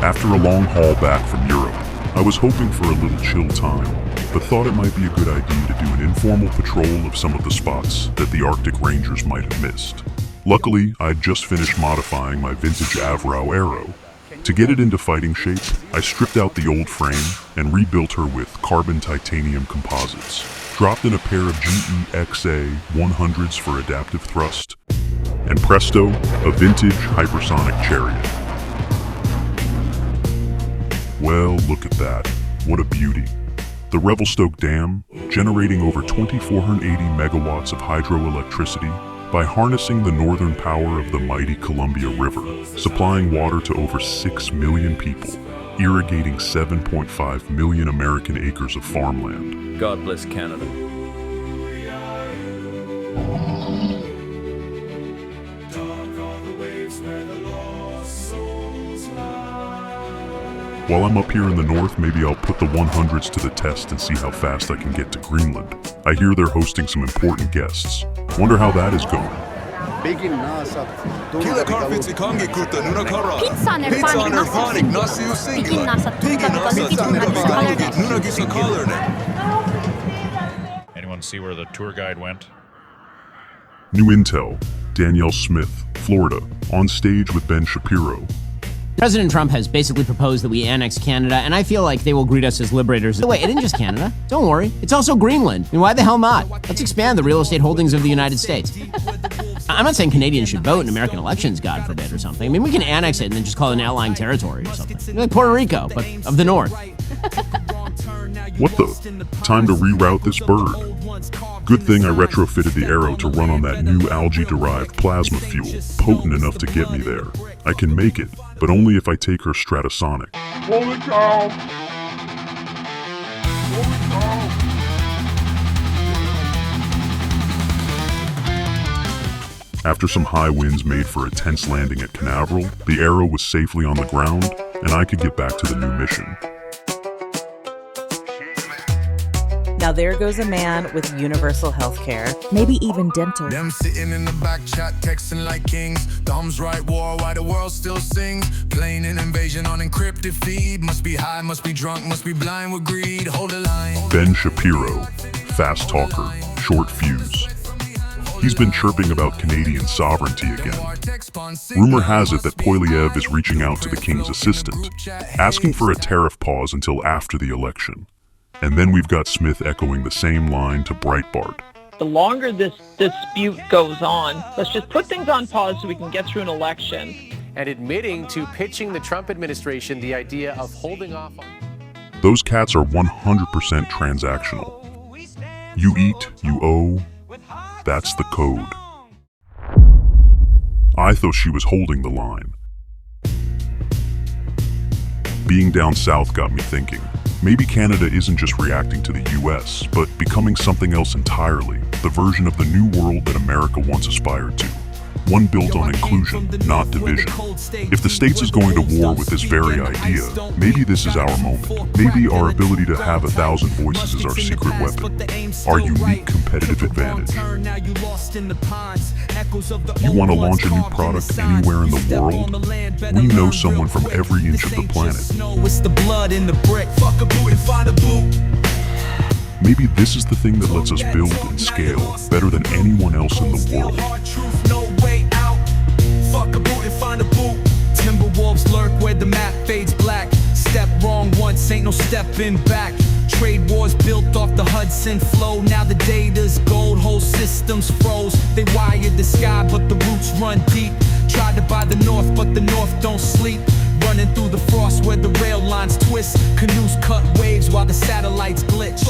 After a long haul back from Europe, I was hoping for a little chill time, but thought it might be a good idea to do an informal patrol of some of the spots that the Arctic Rangers might have missed. Luckily, I'd just finished modifying my vintage Avro Arrow. To get it into fighting shape, I stripped out the old frame and rebuilt her with carbon titanium composites, dropped in a pair of GEXA 100s for adaptive thrust, and presto, a vintage hypersonic chariot. Well, look at that. What a beauty. The Revelstoke Dam, generating over 2,480 megawatts of hydroelectricity by harnessing the northern power of the mighty Columbia River, supplying water to over 6 million people, irrigating 7.5 million American acres of farmland. God bless Canada. While I'm up here in the north, maybe I'll put the 100s to the test and see how fast I can get to Greenland. I hear they're hosting some important guests. Wonder how that is going. Anyone see where the tour guide went? New intel, Danielle Smith, Florida, on stage with Ben Shapiro. President Trump has basically proposed that we annex Canada, and I feel like they will greet us as liberators. Wait, it isn't just Canada. Don't worry. It's also Greenland. I mean, why the hell not? Let's expand the real estate holdings of the United States. I'm not saying Canadians should vote in American elections, God forbid, or something. I mean, we can annex it and then just call it an outlying territory or something. Like Puerto Rico, but of the North. What the? Time to reroute this bird. Good thing I retrofitted the Arrow to run on that new algae-derived plasma fuel, potent enough to get me there. I can make it, but only if I take her stratosonic. Holy cow! Holy cow! After some high winds made for a tense landing at Canaveral, the Arrow was safely on the ground, and I could get back to the new mission. Now there goes a man with universal health care, maybe even dental. Them sitting in the back chat, texting like kings. Thumbs right war, why the world still sings. Playing an invasion on encrypted feed. Must be high, must be drunk, must be blind with greed. Hold the line. Ben Shapiro, fast talker, short fuse. He's been chirping about Canadian sovereignty again. Rumor has it that Poilievre is reaching out to the king's assistant, asking for a tariff pause until after the election. And then we've got Smith echoing the same line to Breitbart. The longer this dispute goes on, let's just put things on pause so we can get through an election. And admitting to pitching the Trump administration the idea of holding off on... Those cats are 100% transactional. You eat, you owe. That's the code. I thought she was holding the line. Being down south got me thinking. Maybe Canada isn't just reacting to the US, but becoming something else entirely, the version of the new world that America once aspired to. One built on inclusion, not division. If the States is going to war with this very idea, maybe this is our moment. Maybe our ability to have 1,000 voices is our secret weapon, our unique competitive advantage. You want to launch a new product anywhere in the world? We know someone from every inch of the planet. Maybe this is the thing that lets us build and scale better than anyone else in the world. Timberwolves lurk where the map fades black. Step wrong once, ain't no stepping back. Trade wars built off the Hudson flow. Now the data's gold, whole systems froze. They wired the sky, but the roots run deep. Tried to buy the north, but the north don't sleep. Running through the frost where the rail lines twist. Canoes cut waves while the satellites glitch.